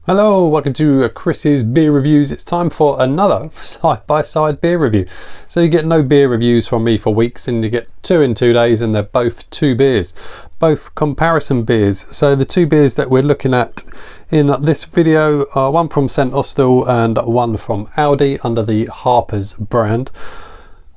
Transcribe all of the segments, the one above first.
Hello, welcome to Chris's Beer Reviews. It's time for another side-by-side beer review. So you get no beer reviews from me for weeks and you get 2 in 2 days, and they're both 2 beers, both comparison beers. So the 2 beers that we're looking at in this video are one from St.Austell and one from Aldi under the Harper's brand.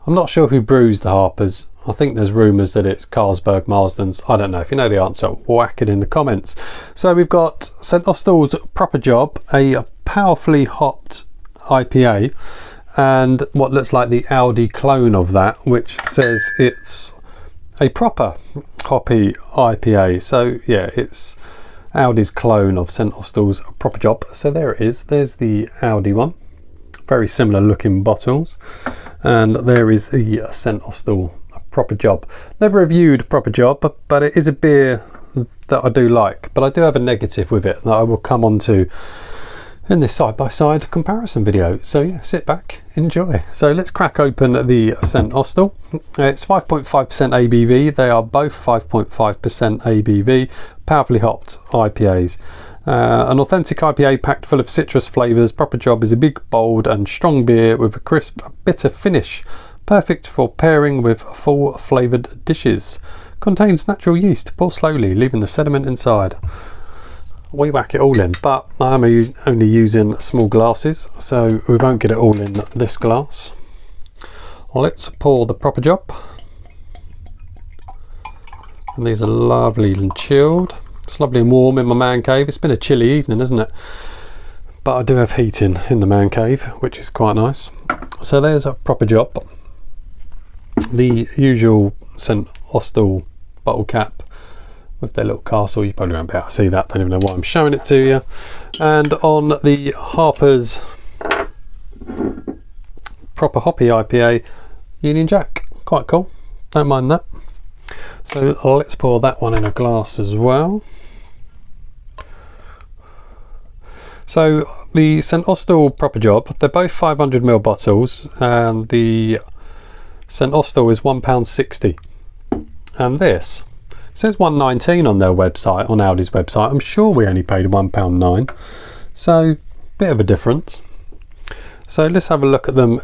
I'm not sure who brews the Harper's. I think there's rumours that it's Carlsberg Marsden's. I don't know. If you know the answer, whack it in the comments. So we've got St.Austell's Proper Job, a powerfully hopped IPA, and what looks like the Aldi clone of that, which says it's a proper hoppy IPA. So yeah, it's Aldi's clone of St.Austell's Proper Job. So there it is. There's the Aldi one. Very similar looking bottles. And there is the St.Austell Proper Job. Never reviewed Proper Job, but it is a beer that I do like. But I do have a negative with it that I will come on to in this side-by-side comparison video. So yeah, sit back, enjoy. So let's crack open the St.Austell. It's 5.5% ABV. They are both 5.5% ABV, powerfully hopped IPAs. An authentic IPA packed full of citrus flavours. Proper Job is a big, bold and strong beer with a crisp, bitter finish. Perfect for pairing with full flavoured dishes. Contains natural yeast. Pour slowly, leaving the sediment inside. We whack it all in, but I'm only using small glasses, so we won't get it all in this glass. Let's pour the Proper Job. And these are lovely and chilled. It's lovely and warm in my man cave. It's been a chilly evening, isn't it? But I do have heating in the man cave, which is quite nice. So there's a Proper Job. The usual St.Austell bottle cap with their little castle. You probably won't be able to see that. Don't even know why I'm showing it to you. And on the Harper's Proper Hoppy IPA, Union Jack. Quite cool. Don't mind that. So let's pour that one in a glass as well. So the St.Austell Proper Job, they're both 500ml bottles, and the St.Austell is £1.60, and this says £1.19 on their website, on Aldi's website. I'm sure we only paid £1.09, so bit of a difference. So let's have a look at them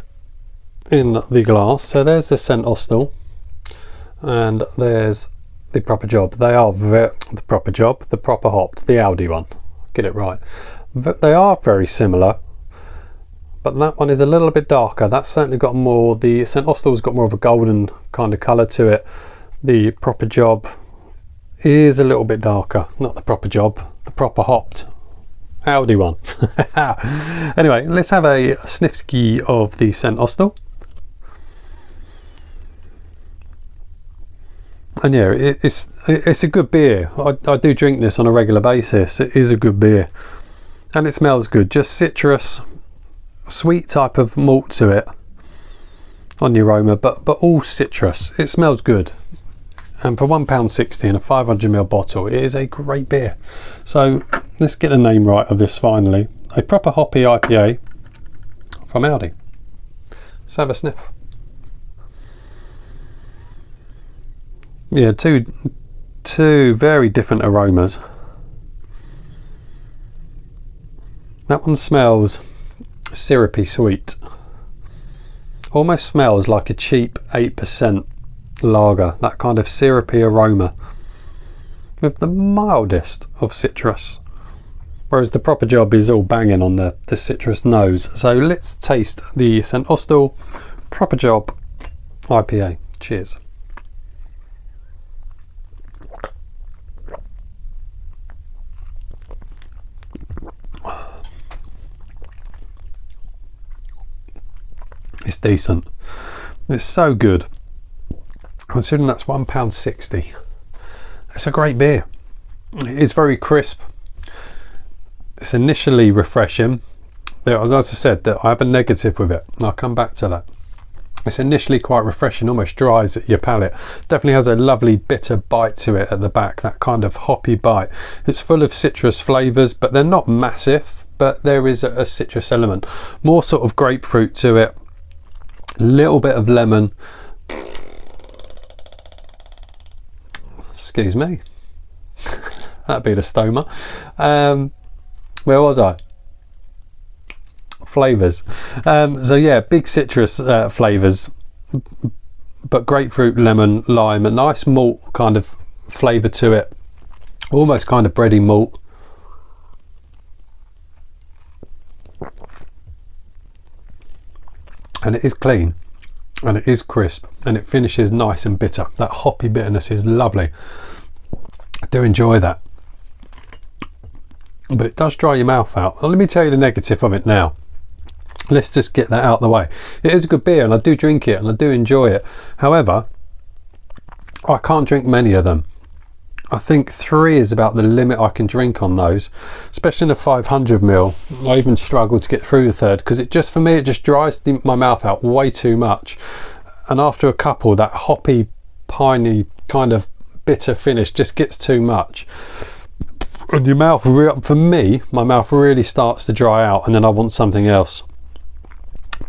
in the glass. So there's the St.Austell, and there's the Proper Job. They are the Proper Job, the proper hopped, the Aldi one. Get it right. They are very similar, but that one is a little bit darker. That's certainly got more, the St.Austell's got more of a golden kind of colour to it. The Proper Job is a little bit darker. Not the Proper Job, the proper hopped Aldi one. Anyway, let's have a sniffski of the St.Austell. And yeah, it's a good beer. I do drink this on a regular basis. It is a good beer. And it smells good. Just citrus, sweet type of malt to it on the aroma, but all citrus. It smells good. And for £1.60 in a 500ml bottle, it is a great beer. So let's get the name right of this finally. A proper hoppy IPA from Aldi. Let's have a sniff. Yeah, two very different aromas. That one smells syrupy sweet. Almost smells like a cheap 8% lager. That kind of syrupy aroma with the mildest of citrus. Whereas the Proper Job is all banging on the citrus nose. So let's taste the St.Austell Proper Job IPA. Cheers. It's decent. It's so good. Considering that's £1.60. It's a great beer. It's very crisp. It's initially refreshing. As I said, that I have a negative with it, and I'll come back to that. It's initially quite refreshing, almost dries your palate. Definitely has a lovely bitter bite to it at the back, that kind of hoppy bite. It's full of citrus flavours, but they're not massive, but there is a citrus element. More sort of grapefruit to it. Little bit of lemon. Excuse me. That'd be the stoma. Where was I? Flavours. So yeah, big citrus flavours, but grapefruit, lemon, lime, a nice malt kind of flavour to it, almost kind of bready malt. And it is clean, and it is crisp, and it finishes nice and bitter. That hoppy bitterness is lovely. I do enjoy that, but it does dry your mouth out. Well, let me tell you the negative of it now. Let's just get that out of the way. It is a good beer, and I do drink it, and I do enjoy it. However, I can't drink many of them. I think 3 is about the limit I can drink on those, especially in a 500ml. I even struggle to get through the third, because it just, for me, it just dries my mouth out way too much. And after a couple, that hoppy, piney kind of bitter finish just gets too much. And your mouth, for me, my mouth really starts to dry out, and then I want something else.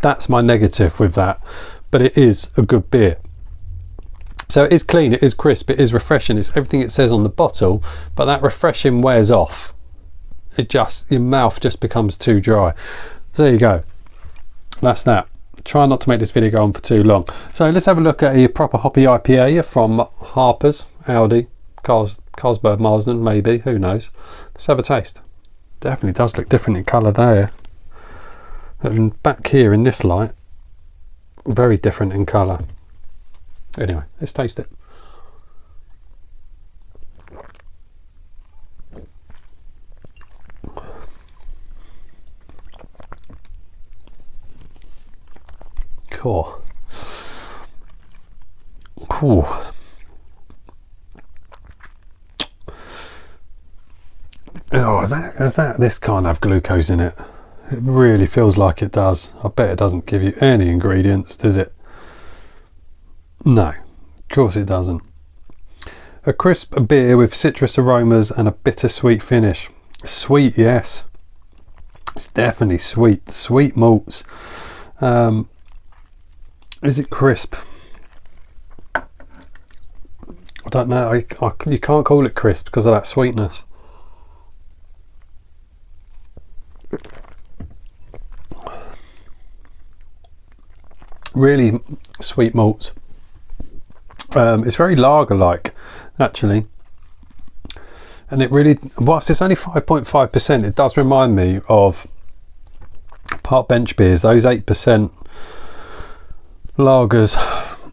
That's my negative with that, but it is a good beer. So it is clean, it is crisp, it is refreshing, it's everything it says on the bottle, but that refreshing wears off. Your mouth just becomes too dry. So there you go. That's that. Try not to make this video go on for too long. So let's have a look at a proper hoppy IPA from Harper's, Aldi, Carlsberg, Marsden, maybe, who knows. Let's have a taste. Definitely does look different in colour there. And back here in this light, very different in colour. Anyway, let's taste it. Cool. Cool. Oh, does this can't have glucose in it? It really feels like it does. I bet it doesn't give you any ingredients, does it? No, of course it doesn't. A crisp beer with citrus aromas and a bittersweet finish. Sweet, yes. It's definitely sweet. Sweet malts. Is it crisp? I don't know. You can't call it crisp because of that sweetness. Really sweet malts. It's very lager-like, actually, and it really, whilst it's only 5.5%, it does remind me of Park Bench beers, those 8% lagers.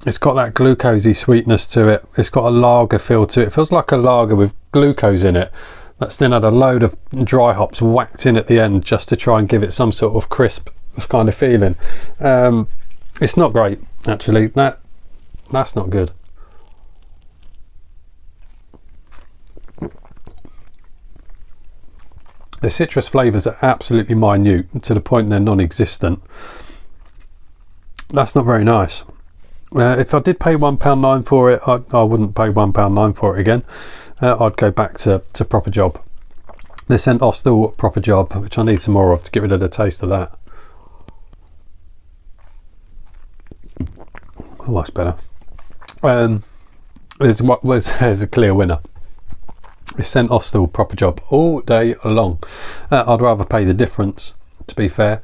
It's got that glucosey sweetness to it. It's got a lager feel to it. It feels like a lager with glucose in it that's then had a load of dry hops whacked in at the end just to try and give it some sort of crisp kind of feeling. It's not great, actually. That's not good. The citrus flavours are absolutely minute, to the point they're non-existent. That's not very nice. If I did pay £1.9 for it, I wouldn't pay £1.9 for it again. I'd go back to Proper Job. The St.Austell Proper Job, which I need some more of to get rid of the taste of that. Oh, that's better. There's a clear winner. It's St.Austell Proper Job all day long. I'd rather pay the difference, to be fair.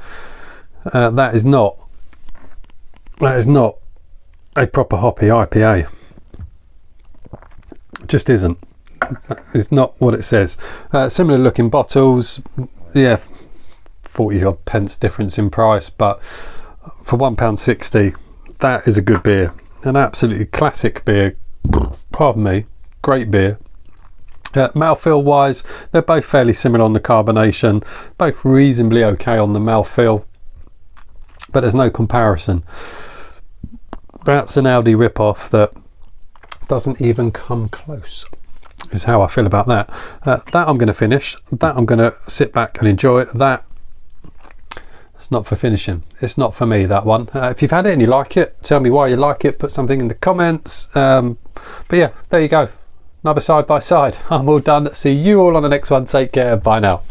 That is not a proper hoppy IPA. It just isn't. It's not what it says. Similar looking bottles, yeah, 40 odd pence difference in price, but for £1.60, that is a good beer. An absolutely classic beer. Pardon me, great beer. Mouthfeel wise, they're both fairly similar on the carbonation, both reasonably okay on the mouthfeel, but there's no comparison. That's an Aldi rip-off that doesn't even come close, is how I feel about that. That I'm going to finish. That I'm going to sit back and enjoy. That it's not for finishing. It's not for me, that one. If you've had it and you like it, tell me why you like it. Put something in the comments. But yeah, there you go. Another side by side. I'm all done. See you all on the next one. Take care. Bye now.